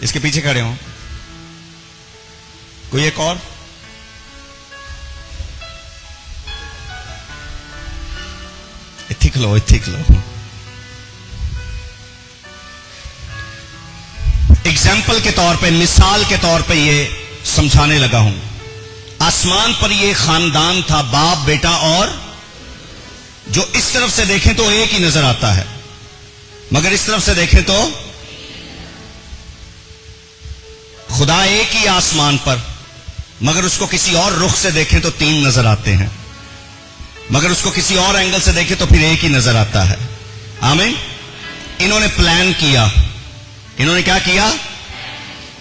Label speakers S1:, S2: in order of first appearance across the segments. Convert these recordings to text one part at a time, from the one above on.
S1: इसके पीछे खड़े हो, कोई एक और? इथिक लो, इथिक लो। एग्जाम्पल के तौर पे, मिसाल के तौर पे ये समझाने लगा हूं। आसमान पर ये खानदान था, बाप बेटा और जो इस तरफ से देखें तो एक ही नजर आता है, मगर इस तरफ से देखें तो खुदा एक ही आसमान पर, मगर उसको किसी और रुख से देखें तो तीन नजर आते हैं, मगर उसको किसी और एंगल से देखें तो फिर एक ही नजर आता है। आमीन। इन्होंने प्लान किया, इन्होंने क्या किया?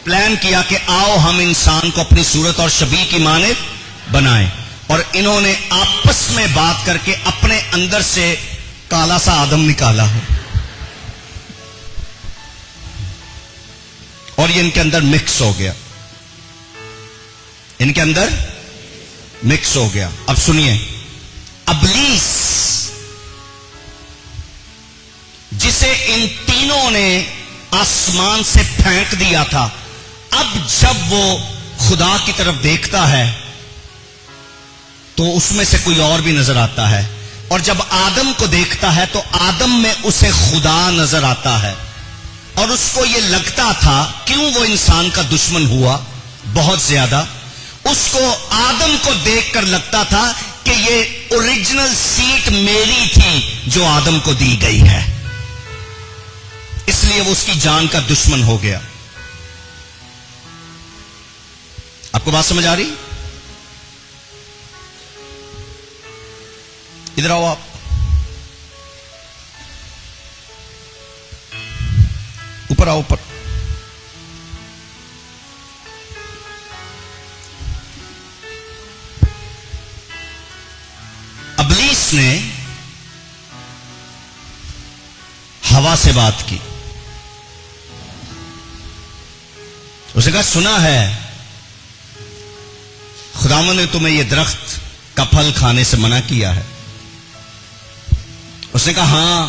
S1: प्लान किया कि आओ हम इंसान को अपनी सूरत और शबीह की मानिद बनाएं, और इन्होंने आपस में बात करके अपने अंदर से काला सा आदम निकाला है, और ये इनके अंदर मिक्स हो गया, इनके अंदर मिक्स हो गया। अब सुनिए, इब्लीस जिसे इन तीनों ने आसमान से फेंक दिया था, अब जब वो खुदा की तरफ देखता है तो उसमें से कोई और भी नजर आता है, और जब आदम को देखता है तो आदम में उसे खुदा नजर आता है, और उसको ये लगता था, क्यों वो इंसान का दुश्मन हुआ बहुत ज्यादा, उसको आदम को देखकर लगता था कि ये ओरिजिनल सीट मेरी थी जो आदम को दी गई है, इसलिए वो उसकी जान का दुश्मन हो गया। आपको बात समझ आ रही? इधर आओ आप। ऊपर आओ, ऊपर। इब्लीस ने हवा से बात की, उसने कहा सुना है खुदावंद ने तुम्हें यह दरख्त का फल खाने से मना किया है। उसने कहा हां,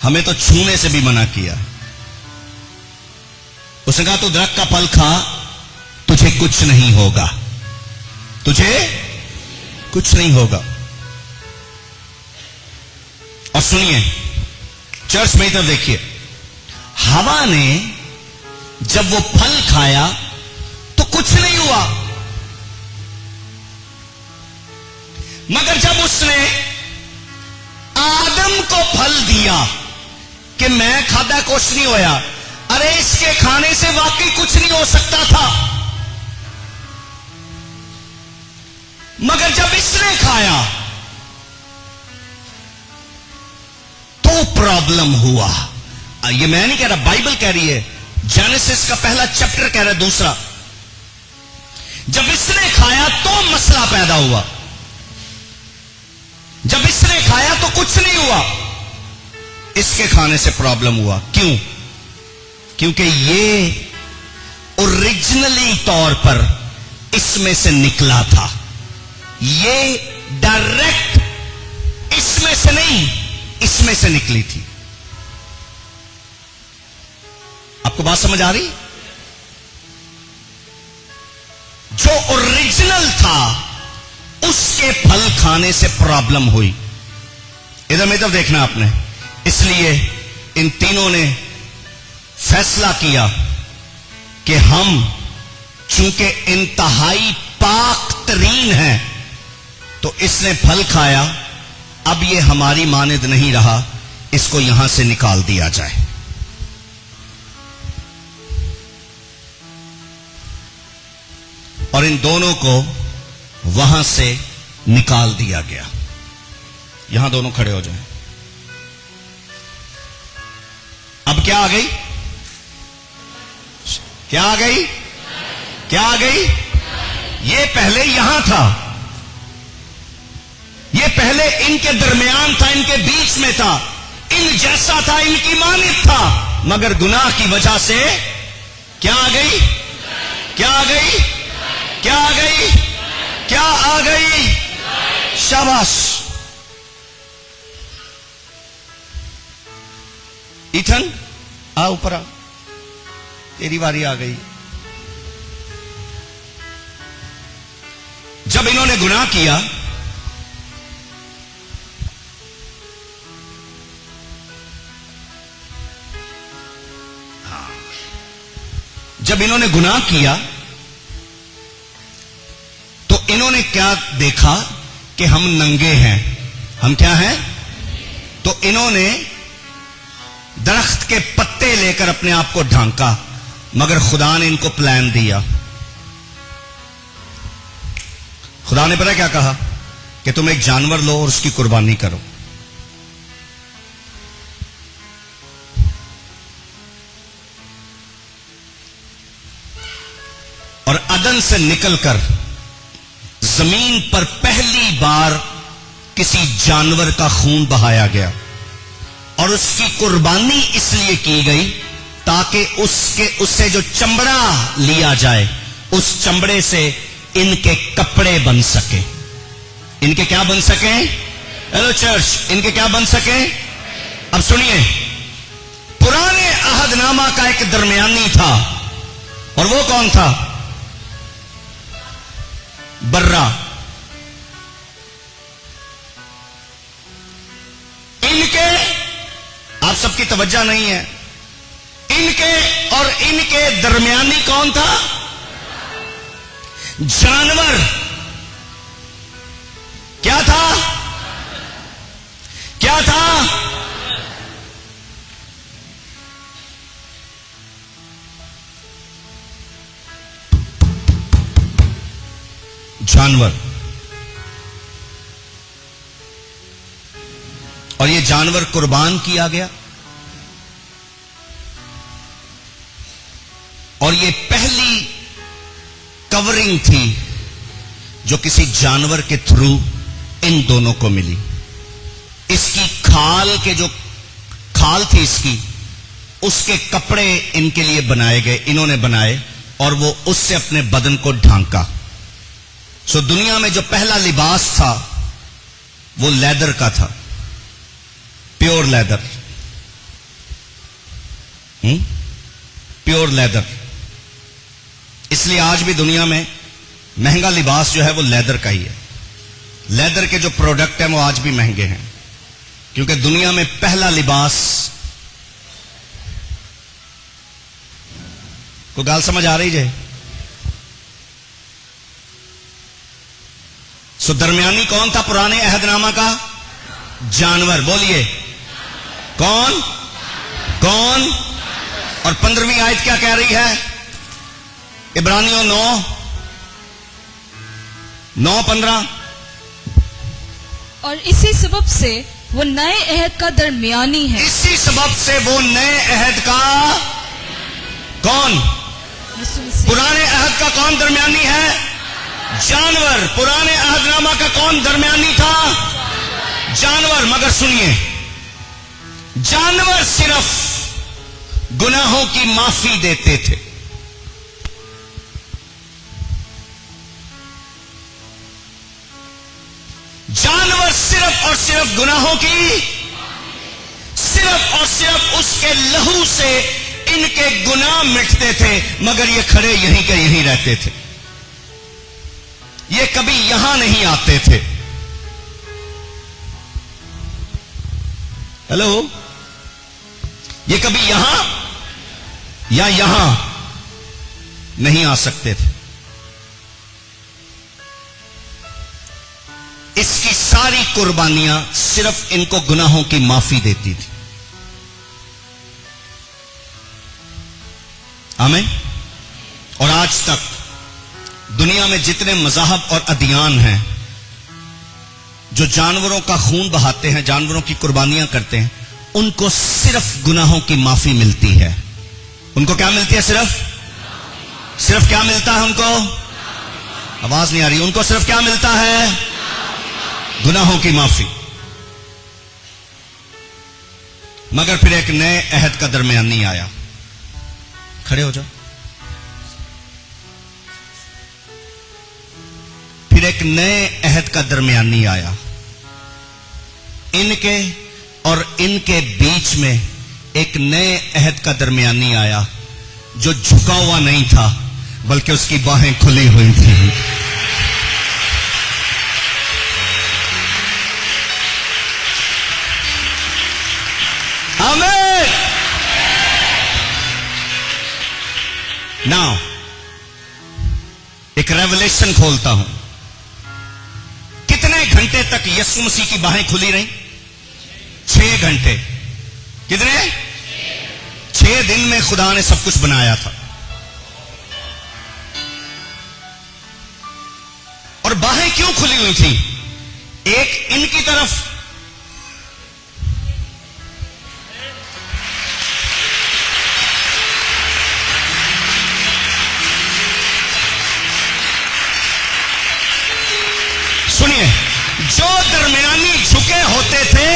S1: हमें तो छूने से भी मना किया है। उसने कहा तू दरख्त का फल खा, तुझे कुछ नहीं होगा, तुझे कुछ नहीं होगा। और सुनिए चर्च में इधर देखिए, हवा ने जब वो फल खाया तो कुछ नहीं हुआ, मगर जब उसने आदम को फल दिया कि मैं खादा कुछ नहीं होया, अरे इसके खाने से वाकई कुछ नहीं हो सकता था, मगर जब इसने खाया तो प्रॉब्लम हुआ। ये मैं नहीं कह रहा, बाइबल कह रही है, जेनेसिस का पहला चैप्टर कह रहा है। दूसरा, जब इसने खाया तो मसला पैदा हुआ, जब इसने खाया तो कुछ नहीं हुआ, इसके खाने से प्रॉब्लम हुआ। क्यों? क्योंकि ये ओरिजिनली तौर पर इसमें से निकला था, ये डायरेक्ट इसमें से नहीं, इसमें से निकली थी। आपको बात समझ आ रही? जो ओरिजिनल था उसके फल खाने से प्रॉब्लम हुई। इधर इधर देखना आपने। इसलिए इन तीनों ने फैसला किया कि हम चूंकि इंतहाई पाक तरीन है, तो इसने फल खाया, अब ये हमारी मानिद नहीं रहा, इसको यहां से निकाल दिया जाए। और इन दोनों को वहां से निकाल दिया गया। यहां दोनों खड़े हो जाएं। अब क्या आ गई? क्या आ गई? क्या आ गई? ये पहले यहां था, ये पहले इनके दरमियान था, इनके बीच में था, इन जैसा था, इनकी मानिद था, मगर गुनाह की वजह से क्या आ गई? क्या आ गई? क्या आ गई? क्या आ गई? शाबाश। इथन आ, ऊपर आ। तेरी बारी आ गई। जब इन्होंने गुनाह किया, जब इन्होंने गुनाह किया तो इन्होंने क्या देखा कि हम नंगे हैं। हम क्या हैं? तो इन्होंने दरख्त के पत्ते लेकर अपने आप को ढांका, मगर खुदा ने इनको प्लान दिया। खुदा ने पता क्या कहा कि तुम एक जानवर लो और उसकी कुर्बानी करो। और अदन से निकलकर जमीन पर पहली बार किसी जानवर का खून बहाया गया और उसकी कुर्बानी इसलिए की गई ताकि उससे जो चमड़ा लिया जाए, उस चमड़े से इनके कपड़े बन सके। इनके क्या बन सके? हेलो चर्च, इनके क्या बन सके? अब सुनिए, पुराने अहदनामा का एक दरमियानी था, और वो कौन था? बर्रा। इनके, आप सबकी तवज्जो नहीं है, इनके और इनके दरमियानी कौन था? जानवर। क्या था? क्या था? जानवर। और ये जानवर कुर्बान किया गया, और ये पहली कवरिंग थी जो किसी जानवर के थ्रू इन दोनों को मिली। इसकी खाल के जो खाल थी इसकी, उसके कपड़े इनके लिए बनाए गए, इन्होंने बनाए, और वो उससे अपने बदन को ढांका। सो दुनिया में जो पहला लिबास था वो लेदर का था, प्योर लेदर। Pure leather. इसलिए आज भी दुनिया में महंगा लिबास जो है वो लेदर का ही है। लेदर के जो प्रोडक्ट हैं वो आज भी महंगे हैं, क्योंकि दुनिया में पहला लिबास, को गाल समझ आ रही है? सो दरमियानी कौन था पुराने अहदनामा का? जानवर। बोलिए, कौन? कौन? और 15वीं आयत क्या कह रही है? इब्रानियों 9:15।
S2: और इसी सबब से वो नए अहद का दरमियानी है।
S1: इसी सबब से वो नए अहद का कौन? पुराने अहद का कौन दरमियानी है? जानवर। पुराने अहदनामा का कौन दरमियानी था? जानवर। मगर सुनिए, जानवर सिर्फ गुनाहों की माफी देते थे। जानवर सिर्फ और सिर्फ गुनाहों की, सिर्फ और सिर्फ उसके लहू से इनके गुनाह मिटते थे, मगर ये खड़े यहीं के यहीं रहते थे। ये कभी यहां नहीं आते थे। हेलो, ये कभी यहां या यहां नहीं आ सकते थे। इसकी सारी कुर्बानियां सिर्फ इनको गुनाहों की माफी देती थी। आमीन। और आज तक दुनिया में जितने मज़ाहब और अदियान हैं जो जानवरों का खून बहाते हैं, जानवरों की कुर्बानियां करते हैं, उनको सिर्फ गुनाहों की माफी मिलती है। उनको क्या मिलती है? सिर्फ क्या मिलता है उनको? आवाज नहीं आ रही। उनको सिर्फ क्या मिलता है? गुनाहों की माफी। मगर फिर एक नए अहद का दरमियानी आया। खड़े हो जाओ। फिर एक नए अहद का दरमियानी आया। इनके और इनके बीच में एक नए अहद का दरमियानी आया, जो झुका हुआ नहीं था बल्कि उसकी बाहें खुली हुई थी। आमीन। नाउ एक रेवलेशन खोलता हूं। कितने घंटे तक यीशु मसीह की बाहें खुली रही? 6 घंटे। कितने? 6 दिन में खुदा ने सब कुछ बनाया था। और बाहें क्यों खुली हुई थी? एक इनकी तरफ, सुनिए, जो दरमियानी झुके होते थे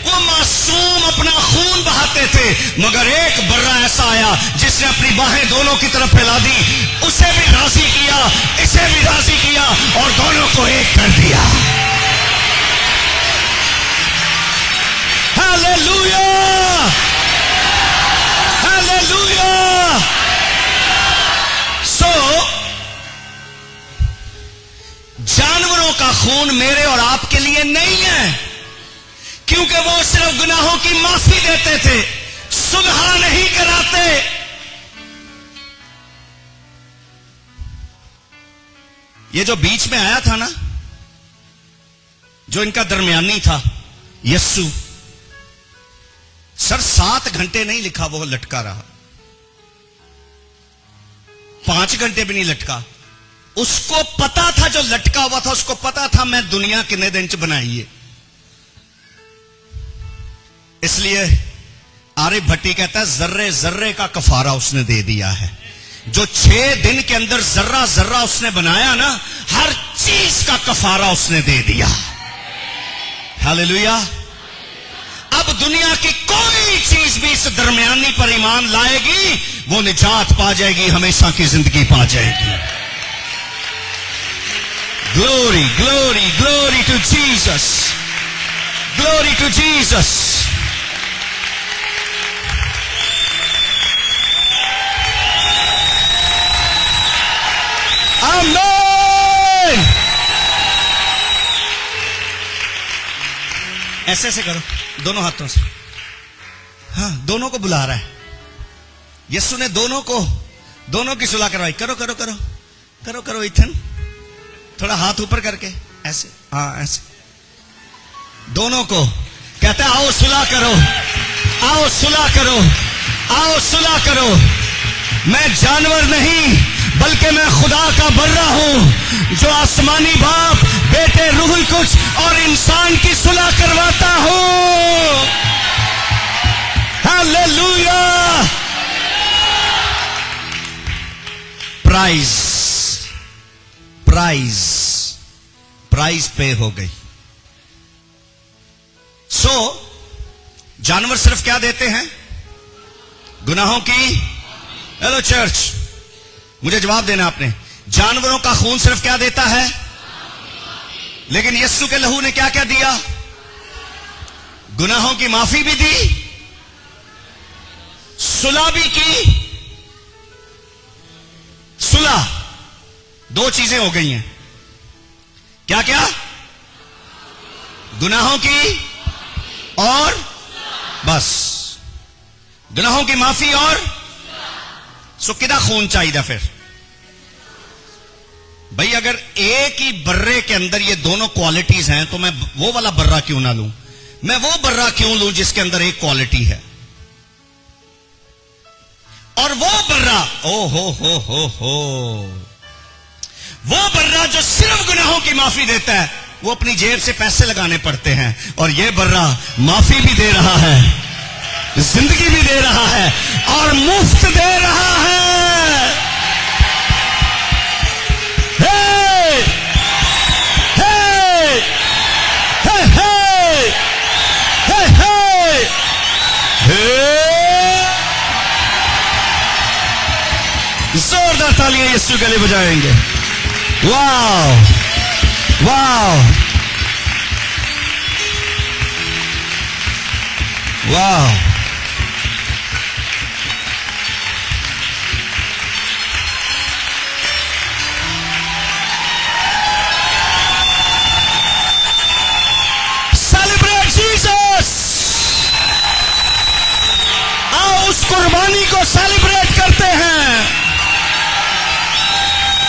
S1: वो मासूम अपना खून बहाते थे, मगर एक बर्रा ऐसा आया जिसने अपनी बाहें दोनों की तरफ फैला दी, उसे भी राजी किया, इसे भी राजी किया और दोनों को एक कर दिया। Hallelujah, hallelujah. सो जानवरों का खून मेरे और आपके लिए नहीं है, क्योंकि वो सिर्फ गुनाहों की माफी देते थे, सुलह नहीं कराते। ये जो बीच में आया था ना, जो इनका दरमियानी था, यस्सु, सर 7 घंटे नहीं लिखा वो लटका रहा, 5 घंटे भी नहीं लटका। उसको पता था, जो लटका हुआ था उसको पता था मैं दुनिया कितने दिन च बनाई है। इसलिए आरिफ भट्टी कहता है जर्रे जर्रे का कफारा उसने दे दिया है। जो 6 दिन के अंदर जर्रा जर्रा उसने बनाया ना, हर चीज का कफारा उसने दे दिया। हालेलुया। अब दुनिया की कोई चीज भी इस दरमियानी पर ईमान लाएगी, वो निजात पा जाएगी, हमेशा की जिंदगी पा जाएगी। Glory glory glory to Jesus, glory to Jesus. आमीन। ऐसे ऐसे करो दोनों हाथों से। हाँ, दोनों को बुला रहा है यीशु ने, दोनों की सुलह करवाई। करो करो करो करो करो इथन, थोड़ा हाथ ऊपर करके ऐसे, हाँ ऐसे। दोनों को कहते हैं आओ सुलह करो, आओ सुलह करो, आओ सुलह करो। मैं जानवर नहीं बल्कि मैं खुदा का बर्रा हूं, जो आसमानी बाप, बेटे, रूहुल कुछ और इंसान की सुलह करवाता हूं। हालेलुया। प्राइज प्राइज प्राइज पे हो गई। सो जानवर सिर्फ क्या देते हैं? गुनाहों की। हेलो चर्च, मुझे जवाब देना आपने। जानवरों का खून सिर्फ क्या देता है? लेकिन यीशु के लहू ने क्या क्या दिया? गुनाहों की माफी भी दी, सुलह भी की। सुलह, 2 चीजें हो गई हैं। क्या क्या? गुनाहों की और बस गुनाहों की माफी और सो किदा खून चाहिए फिर भाई? अगर एक ही बर्रे के अंदर ये दोनों क्वालिटीज हैं तो मैं वो वाला बर्रा क्यों ना लूं? मैं वो बर्रा क्यों लूं जिसके अंदर एक क्वालिटी है? और वो बर्रा, ओ हो, वो बर्रा जो सिर्फ गुनाहों की माफी देता है, वो अपनी जेब से पैसे लगाने पड़ते हैं, और ये बर्रा माफी भी दे रहा है, जिंदगी भी दे रहा है और मुफ्त दे रहा है। हे हे हे हे हे हे। जोरदार तालियां यीशु के लिए बजाएंगे। Wow wow wow. कुर्बानी को सेलिब्रेट करते हैं।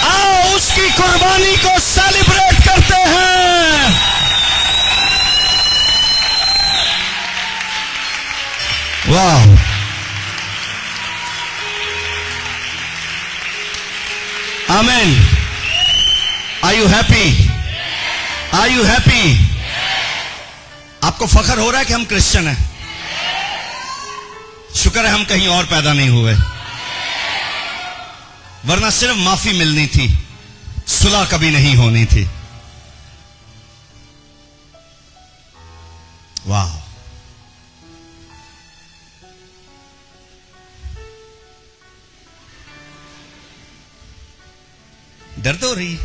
S1: आओ उसकी कुर्बानी को सेलिब्रेट करते हैं। वाह, amen. Are you happy? Are you happy? आपको फख्र हो रहा है कि हम क्रिश्चियन हैं? शुक्र है हम कहीं और पैदा नहीं हुए, वरना सिर्फ माफी मिलनी थी, सुलह कभी नहीं होनी थी। वाह, दर्द हो रही?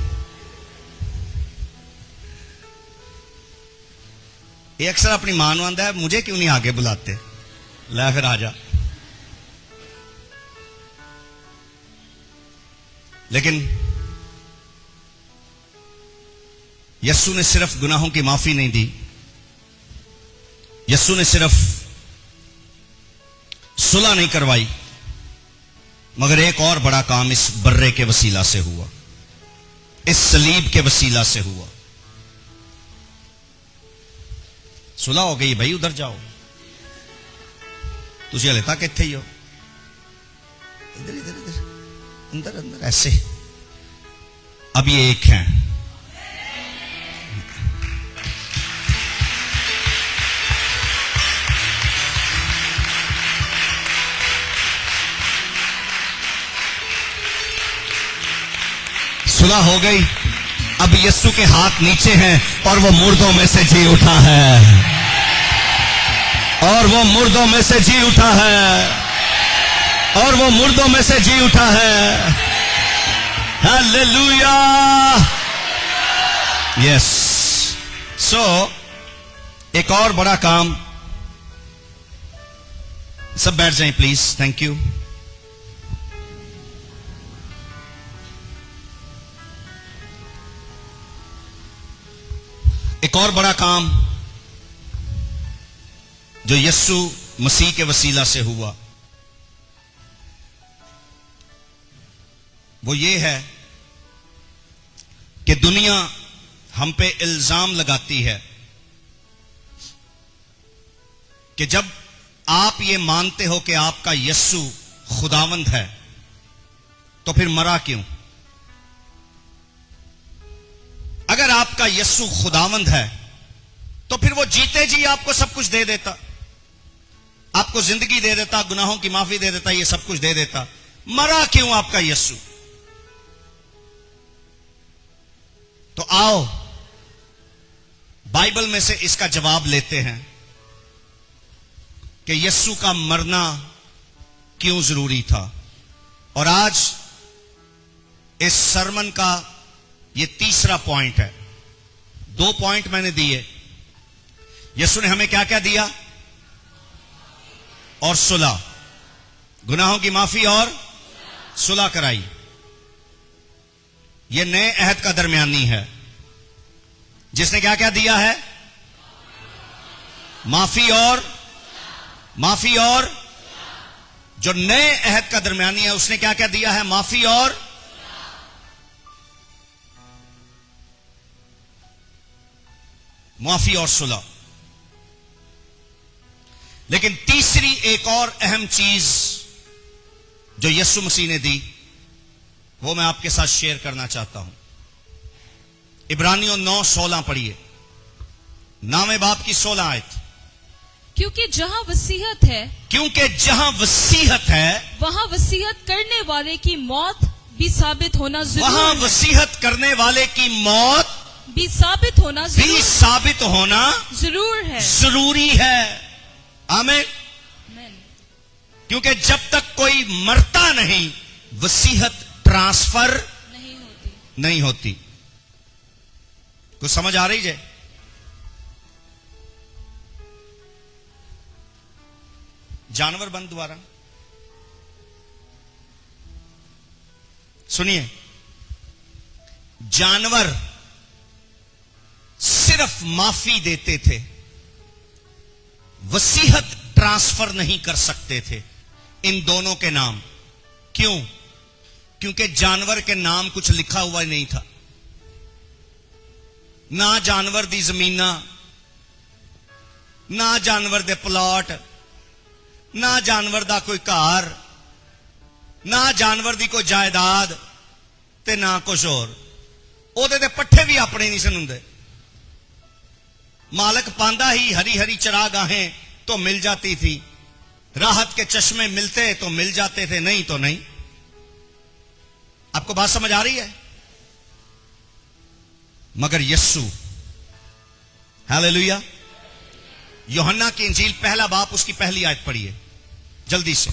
S1: ये अक्सर अपनी मां नूं आंदा है, मुझे क्यों नहीं आगे बुलाते? ला फिर आ जा। लेकिन यस्सु ने सिर्फ गुनाहों की माफी नहीं दी, यस्सु ने सिर्फ सुलह नहीं करवाई, मगर एक और बड़ा काम इस बर्रे के वसीला से हुआ, इस सलीब के वसीला से हुआ। सुलह हो गई भाई, उधर जाओ, तुझे हले तक इत्थे ही हो, इधर इधर इधर, अंदर अंदर, ऐसे। अब ये एक हैं। सुलह हो गई, अब यस्सु के हाथ नीचे हैं और वो मुर्दों में से जी उठा है, और वो मुर्दों में से जी उठा है, और वो मुर्दों में से जी उठा है। Hallelujah, yes. सो एक और बड़ा काम, सब बैठ जाएं प्लीज, थैंक यू। एक और बड़ा काम जो यस्सु मसीह के वसीला से हुआ, वो ये है कि दुनिया हम पे इल्जाम लगाती है कि जब आप ये मानते हो कि आपका यस्सु खुदावंद है, तो फिर मरा क्यों? अगर आपका यस्सु खुदावंद है तो फिर वो जीते जी आपको सब कुछ दे देता, आपको जिंदगी दे देता, गुनाहों की माफी दे देता, ये सब कुछ दे देता। मरा क्यों आपका यस्सु? तो आओ बाइबल में से इसका जवाब लेते हैं कि यस्सु का मरना क्यों जरूरी था। और आज इस सरमन का ये तीसरा पॉइंट है। 2 पॉइंट मैंने दिए। यीशु ने हमें क्या क्या दिया? और सुलह, गुनाहों की माफी और सुलह कराई। यह नए अहद का दरमियानी है जिसने क्या क्या दिया है? माफी और जो नए अहद का दरमियानी है उसने क्या क्या दिया है? माफी और सुलह। लेकिन तीसरी एक और अहम चीज जो यीशु मसीह ने दी, वो मैं आपके साथ शेयर करना चाहता हूं। इब्रानियों 9:16 पढ़िए, 9वें बाब की 16 आयत।
S2: क्योंकि जहां वसीयत है वहां वसीयत करने वाले की मौत भी साबित होना जरूरी है।
S1: वहां वसीयत करने वाले की मौत
S2: भी साबित होना
S1: जरूरी है। आमीन। क्योंकि जब तक कोई मरता नहीं, वसीयत ट्रांसफर नहीं होती। कुछ समझ आ रही है? जानवर बंद द्वारा सुनिए, जानवर सिर्फ माफी देते थे, वसीयत ट्रांसफर नहीं कर सकते थे। इन दोनों के नाम। क्यों? क्योंकि जानवर के नाम कुछ लिखा हुआ ही नहीं था। ना जानवर दी जमीना, ना जानवर दे प्लॉट, ना जानवर दा कोई घर, ना जानवर दी कोई जायदाद, ते ना कुछ होर। ओदे दे पट्ठे भी अपने नहीं सन हुंदे। मालक पांदा ही हरी हरी चरागाहें तो मिल जाती थी, राहत के चश्मे मिलते तो मिल जाते थे, नहीं तो नहीं। आपको बात समझ आ रही है? मगर यस्सु, हालेलुया, यूहन्ना की इंजील पहला बाप उसकी पहली आयत पढ़िए जल्दी से।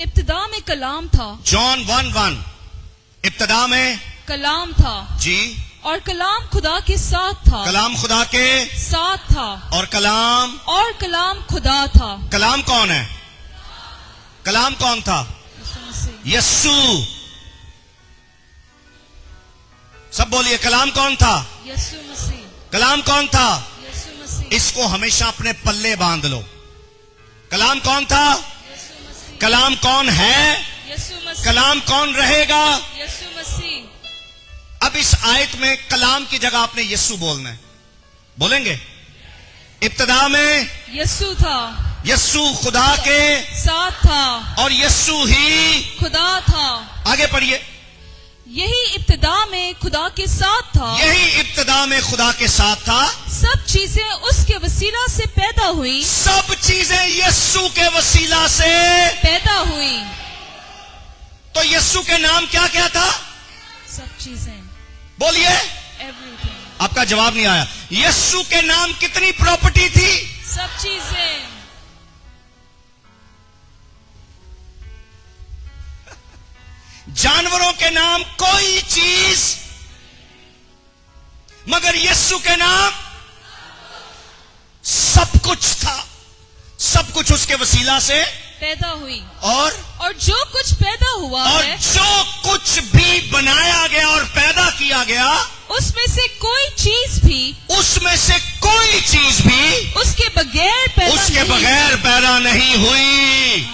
S2: इब्तिदा में कलाम था।
S1: जॉन 1:1, इब्तिदा में
S2: कलाम था
S1: जी,
S2: और कलाम खुदा के साथ था।
S1: कलाम खुदा के
S2: साथ था
S1: और कलाम
S2: खुदा था।
S1: कलाम कौन है? कलाम कौन था? यस्सु। सब बोलिए, कलाम कौन था?
S2: यीशु मसीह।
S1: कलाम कौन था?
S2: यीशु मसीह।
S1: इसको हमेशा अपने पल्ले बांध लो। कलाम कौन था?
S2: यीशु मसीह।
S1: कलाम कौन है?
S2: यीशु मसीह।
S1: कलाम कौन रहेगा?
S2: यीशु मसीह।
S1: अब इस आयत में कलाम की जगह आपने यस्सु बोलना है। बोलेंगे? इब्तिदा में
S2: यीशु था,
S1: यस्सु खुदा के
S2: साथ था
S1: और यस्सु ही
S2: खुदा था।
S1: आगे पढ़िए।
S2: यही इब्तिदा में खुदा के साथ था।
S1: यही इब्तिदा में खुदा के साथ था।
S2: सब चीजें उसके वसीला से पैदा हुई।
S1: सब चीजें यस्सु के वसीला से
S2: पैदा हुई।
S1: तो यस्सु के नाम क्या क्या था?
S2: सब चीजें।
S1: बोलिए।
S2: एवरीथिंग।
S1: आपका जवाब नहीं आया। यस्सु के नाम कितनी प्रॉपर्टी थी?
S2: सब चीजें।
S1: जानवरों के नाम कोई चीज, मगर यस्सु के नाम सब कुछ था। सब कुछ उसके वसीला से
S2: पैदा हुई।
S1: और
S2: जो कुछ पैदा हुआ
S1: और
S2: है,
S1: जो कुछ भी बनाया गया और पैदा किया गया,
S2: उसमें से कोई चीज भी उसके बगैर
S1: पैदा नहीं हुई।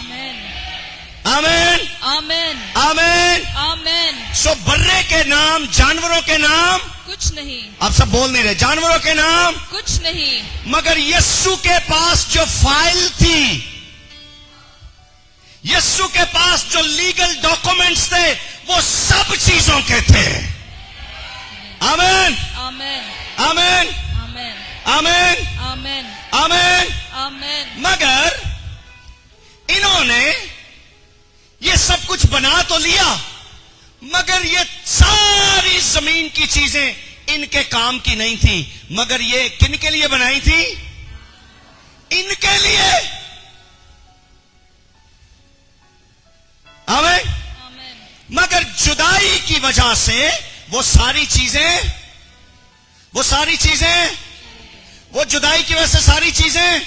S1: आमीन,
S2: आमीन,
S1: आमीन,
S2: आमीन।
S1: सो बर्रे के नाम, जानवरों के नाम
S2: कुछ नहीं।
S1: आप सब बोल नहीं रहे। जानवरों के नाम
S2: कुछ नहीं।
S1: मगर यस्सु के पास जो फाइल थी, यस्सु के पास जो लीगल डॉक्यूमेंट्स थे, वो सब चीजों के थे। आमीन,
S2: आमीन,
S1: आमीन,
S2: आमीन,
S1: आमीन,
S2: आमीन,
S1: आमीन,
S2: आमीन।
S1: मगर इन्होंने ये सब कुछ बना तो लिया, मगर ये सारी जमीन की चीजें इनके काम की नहीं थी। मगर ये किन के लिए बनाई थी? इनके लिए। आमीन। मगर जुदाई की वजह से वो सारी चीजें वो जुदाई की वजह से सारी चीजें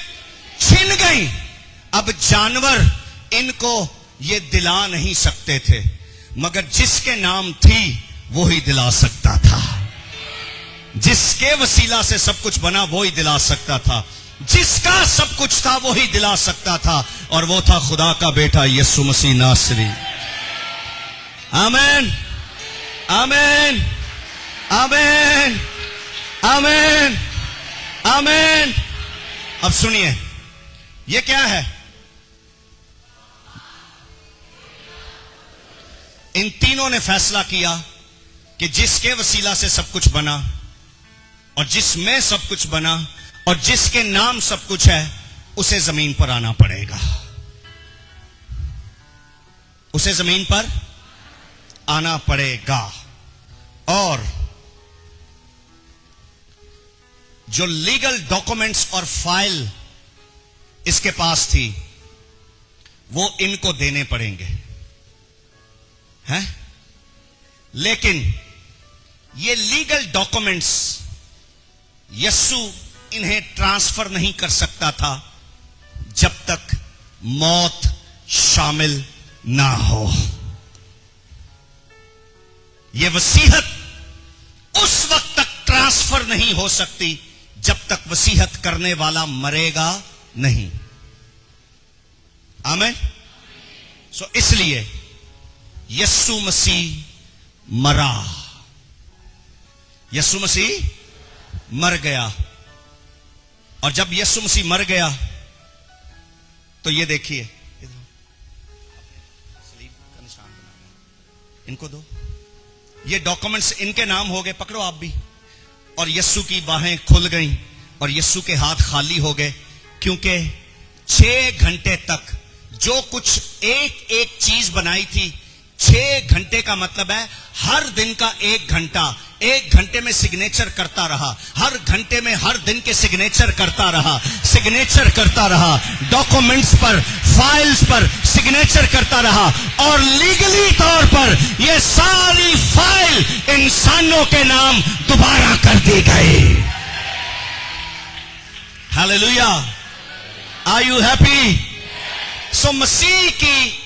S1: छिन गई। अब जानवर इनको ये दिला नहीं सकते थे, मगर जिसके नाम थी वो ही दिला सकता था। जिसके वसीला से सब कुछ बना वो ही दिला सकता था। जिसका सब कुछ था वो ही दिला सकता था, और वो था खुदा का बेटा यीशु मसीह नासरी। आमीन, आमीन, आमीन, आमीन, आमीन। अब सुनिए, ये क्या है? इन तीनों ने फैसला किया कि जिसके वसीला से सब कुछ बना, और जिसमें सब कुछ बना, और जिसके नाम सब कुछ है, उसे जमीन पर आना पड़ेगा। उसे जमीन पर आना पड़ेगा। और जो लीगल डॉक्यूमेंट्स और फाइल इसके पास थी, वो इनको देने पड़ेंगे, हैं? लेकिन ये लीगल डॉक्यूमेंट्स यस्सु इन्हें ट्रांसफर नहीं कर सकता था जब तक मौत शामिल ना हो। यह वसीयत उस वक्त तक ट्रांसफर नहीं हो सकती जब तक वसीयत करने वाला मरेगा नहीं। आमीन। सो इसलिए यीशु मसीह मरा, यीशु मसीह मर गया। और जब यीशु मसीह मर गया तो ये देखिए, सलीब का निशान बना, इनको दो, ये डॉक्यूमेंट्स इनके नाम हो गए, पकड़ो आप भी। और यीशु की बाहें खुल गईं और यीशु के हाथ खाली हो गए, क्योंकि 6 घंटे तक जो कुछ एक एक चीज बनाई थी, 6 घंटे का मतलब है हर दिन का 1 घंटा, 1 घंटे में सिग्नेचर करता रहा, हर घंटे में हर दिन के सिग्नेचर करता रहा, सिग्नेचर करता रहा, डॉक्यूमेंट्स पर, फाइल्स पर सिग्नेचर करता रहा। और लीगली तौर पर ये सारी फाइल इंसानों के नाम दोबारा कर दी गई। Hallelujah. Are you happy? So मसीह की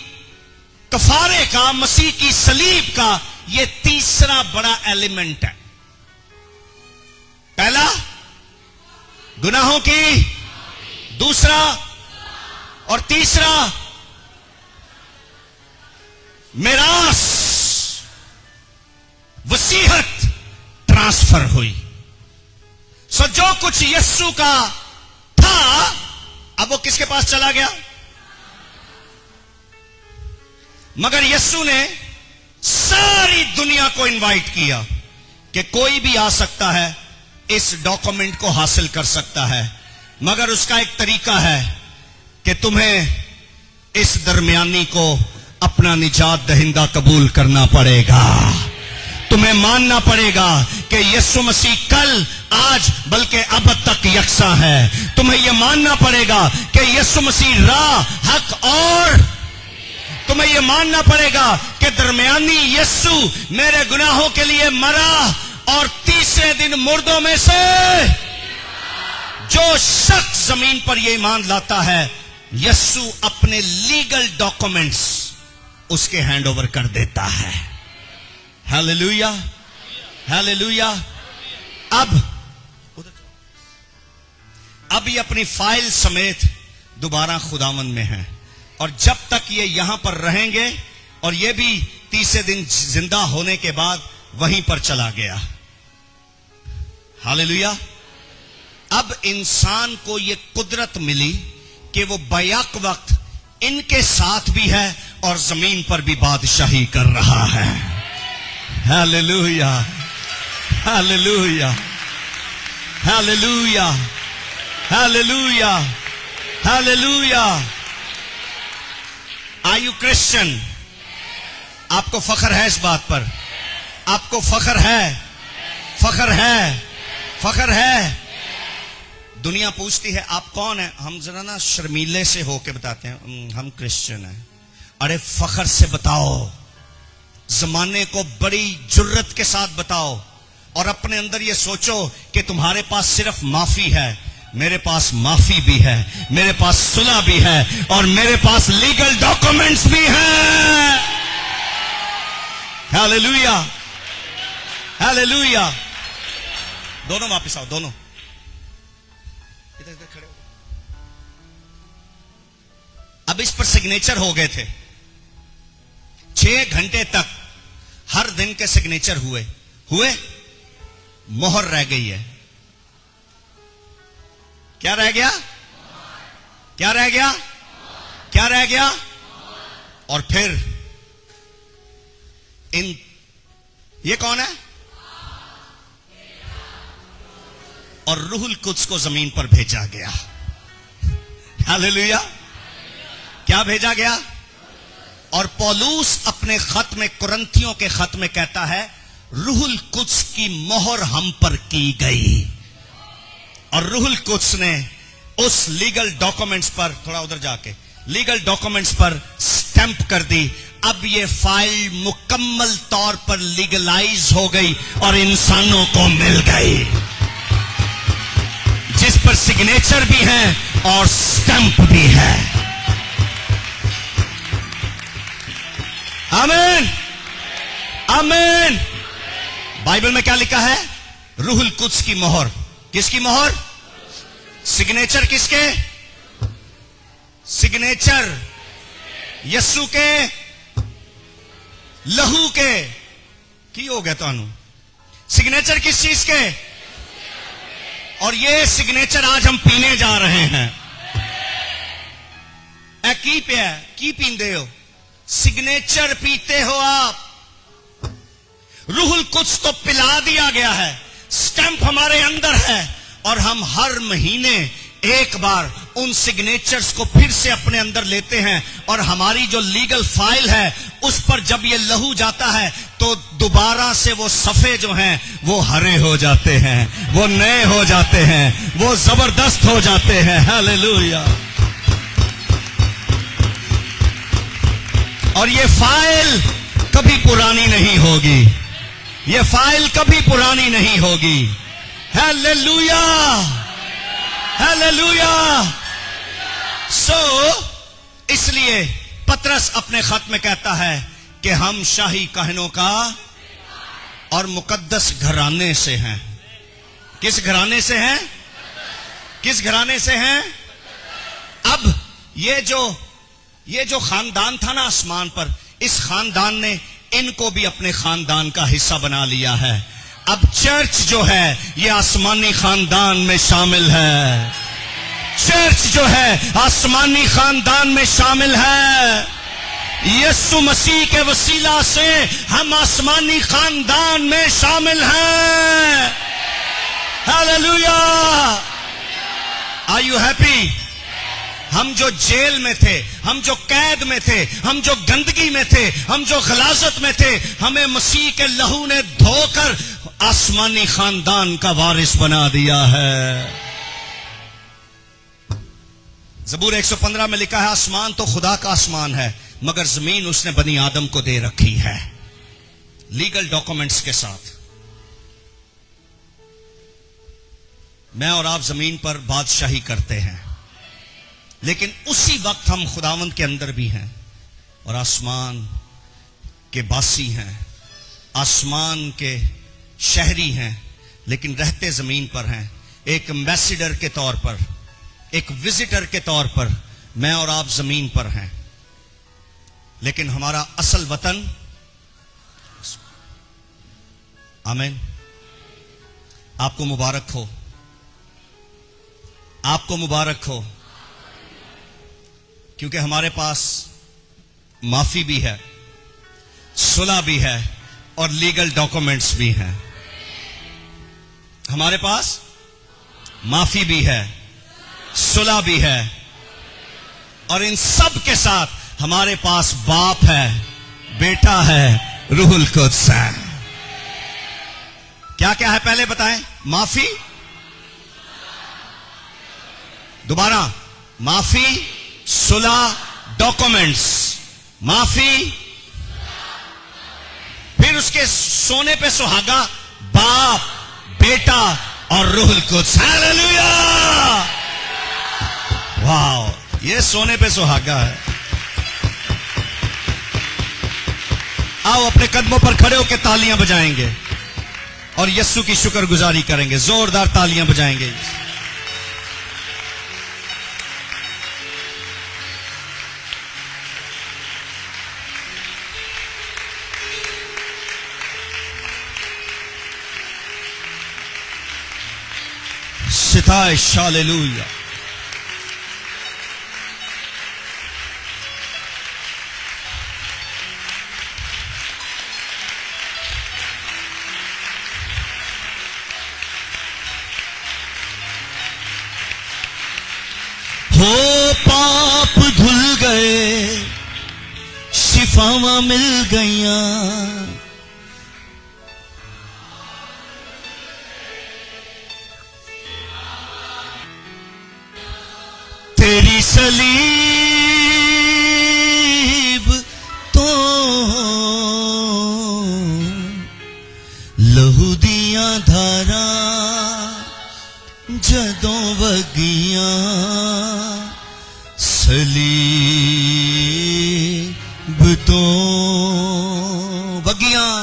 S1: कफारे का, मसीह की सलीब का यह तीसरा बड़ा एलिमेंट है। पहला गुनाहों की, दूसरा और तीसरा मिरास, वसीयत ट्रांसफर हुई। सो जो कुछ यीशु का था अब वो किसके पास चला गया? मगर यीशु ने सारी दुनिया को इनवाइट किया कि कोई भी आ सकता है, इस डॉक्यूमेंट को हासिल कर सकता है, मगर उसका एक तरीका है कि तुम्हें इस दरमियानी को अपना निजात दहिंदा कबूल करना पड़ेगा। तुम्हें मानना पड़ेगा कि यीशु मसीह कल, आज, बल्कि अब तक यकसा है। तुम्हें यह मानना पड़ेगा कि यीशु मसीह राह, हक और तुम्हें यह मानना पड़ेगा कि दरमियानी यीशु मेरे गुनाहों के लिए मरा और तीसरे दिन मुर्दों में से जो शख्स जमीन पर यह ईमान लाता है, यीशु अपने लीगल डॉक्यूमेंट्स उसके हैंड ओवर कर देता है। Hallelujah, hallelujah. अब ये अपनी फाइल समेत दोबारा खुदावंद में है, और जब तक ये यहां पर रहेंगे, और ये भी तीसरे दिन जिंदा होने के बाद वहीं पर चला गया। हालेलुया। अब इंसान को ये कुदरत मिली कि वो बैक वक्त इनके साथ भी है और जमीन पर भी बादशाही कर रहा है। Hallelujah, hallelujah, hallelujah, hallelujah, hallelujah. Are you Christian? आपको फख्र है इस बात पर? आपको फख्र है? फख्र है? फख्र है? दुनिया पूछती है आप कौन है, हम जरा ना शर्मीले से होके बताते हैं हम क्रिश्चियन हैं। अरे फख्र से बताओ, जमाने को बड़ी जुर्रत के साथ बताओ, और अपने अंदर ये सोचो कि तुम्हारे पास सिर्फ माफी है, मेरे पास माफी भी है, मेरे पास सुलह भी है, और मेरे पास लीगल डॉक्यूमेंट्स भी हैं। Hallelujah, hallelujah. दोनों वापस आओ, दोनों इधर इधर खड़े हो। अब इस पर सिग्नेचर हो गए थे, 6 घंटे तक हर दिन के सिग्नेचर हुए, मोहर रह गई है। क्या रह गया? क्या रह गया? क्या रह गया? और फिर ये कौन है? और रूहुल कुद्स को जमीन पर भेजा गया। हालेलुया। क्या भेजा गया? और पौलुस अपने खत में, कुरंथियों के खत में कहता है, रूहुल कुद्स की मोहर हम पर की गई, और रूहुल कुद्स ने उस लीगल डॉक्यूमेंट्स पर, थोड़ा उधर जाके, लीगल डॉक्यूमेंट्स पर स्टैंप कर दी। अब ये फाइल मुकम्मल तौर पर लीगलाइज हो गई और इंसानों को मिल गई, जिस पर सिग्नेचर भी है और स्टैंप भी है। आमीन, आमीन। बाइबल में क्या लिखा है? रूहुल कुद्स की मोहर। किसकी मोहर? सिग्नेचर किसके? सिग्नेचर यस्सु के लहू के की हो गया तानू। सिग्नेचर किस चीज के? और ये सिग्नेचर आज हम पीने जा रहे हैं। ए की पे है, की पींदे हो? सिग्नेचर पीते हो आप। रूहुल कुछ तो पिला दिया गया है, स्टैंप हमारे अंदर है, और हम हर महीने एक बार उन सिग्नेचर्स को फिर से अपने अंदर लेते हैं, और हमारी जो लीगल फाइल है उस पर जब ये लहू जाता है तो दोबारा से वो सफे जो हैं वो हरे हो जाते हैं, वो नए हो जाते हैं, वो जबरदस्त हो जाते हैं। हालेलुया। और ये फाइल कभी पुरानी नहीं होगी, ये फाइल कभी पुरानी नहीं होगी। Hallelujah, hallelujah. इसलिए पतरस अपने खत में कहता है कि हम शाही कहनों का और मुकद्दस घराने से हैं। किस घराने से हैं? किस घराने से हैं? अब ये जो खानदान था ना आसमान पर, इस खानदान ने इनको भी अपने खानदान का हिस्सा बना लिया है। अब चर्च जो है ये आसमानी खानदान में शामिल है। चर्च जो है आसमानी खानदान में शामिल है। यीशु मसीह के वसीला से हम आसमानी खानदान में शामिल हैं। हालेलुया। Are you happy? हम जो जेल में थे, हम जो कैद में थे, हम जो गंदगी में थे, हम जो गलाजत में थे, हमें मसीह के लहू ने धोकर आसमानी खानदान का वारिस बना दिया है। ज़बूर 115 में लिखा है, आसमान तो खुदा का आसमान है, मगर जमीन उसने बनी आदम को दे रखी है, लीगल डॉक्यूमेंट्स के साथ। मैं और आप जमीन पर बादशाही करते हैं, लेकिन उसी वक्त हम खुदावंद के अंदर भी हैं और आसमान के बासी हैं, आसमान के शहरी हैं, लेकिन रहते जमीन पर हैं। एक एम्बेसडर के तौर पर, एक विजिटर के तौर पर मैं और आप जमीन पर हैं, लेकिन हमारा असल वतन, आमीन, आपको मुबारक हो, आपको मुबारक हो, क्योंकि हमारे पास माफी भी है, सुलह भी है और लीगल डॉक्यूमेंट्स भी हैं। हमारे पास माफी भी है, सुलह भी है, और इन सब के साथ हमारे पास बाप है, बेटा है, रूहुल कुद्स है। क्या क्या है पहले बताएं? माफी, दोबारा, माफी, सुलह, डॉक्यूमेंट्स। माफी, फिर उसके सोने पे सुहागा, बाप, बेटा और रूहुल कुद्स। हालेलुया। वाह, ये सोने पे सुहागा है। आओ अपने कदमों पर खड़े होकर तालियां बजाएंगे और यस्सु की शुक्रगुजारी करेंगे, जोरदार तालियां बजाएंगे। सिताइश, हालेलुया। हो पाप धुल गए, शिफावां मिल गईयां, तेरी सलीब तो लहू दिया धारा जदों वगियां, सलीब तो वगियां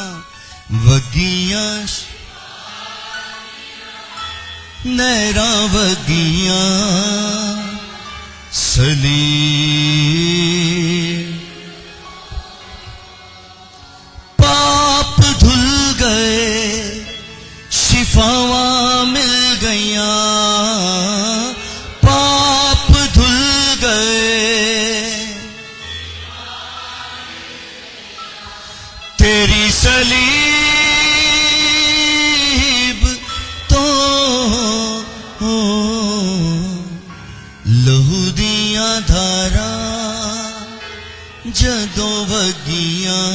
S1: खैरा वगियां सलीम। पाप धुल गए शिफावां मिल गईयां, पाप धुल गए तेरी सलीब तो लहू दियां धारा जदों वगियां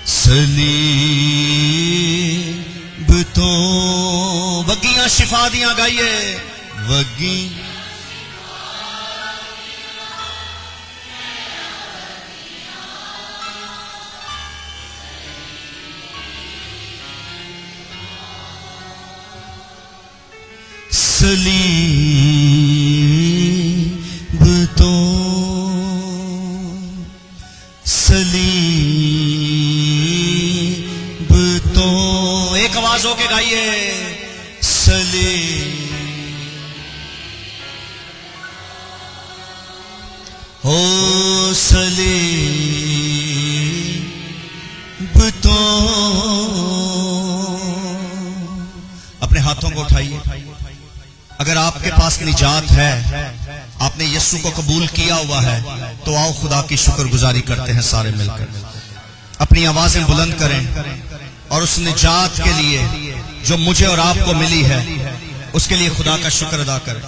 S1: सलीब तो। वगियां शिफा दियां गाइए, वगी सलीब तो, सलीब तो। एक आवाज होके गाइए, सलीब हो सलीब तो। अपने हाथों को उठाइए। अगर आपके पास निजात है, आपने यीशु को कबूल किया हुआ है, तो आओ खुदा की शुक्रगुजारी करते हैं सारे मिलकर। अपनी आवाजें बुलंद करें और उस निजात के लिए जो मुझे और आपको मिली है, उसके लिए खुदा का शुक्र अदा करें।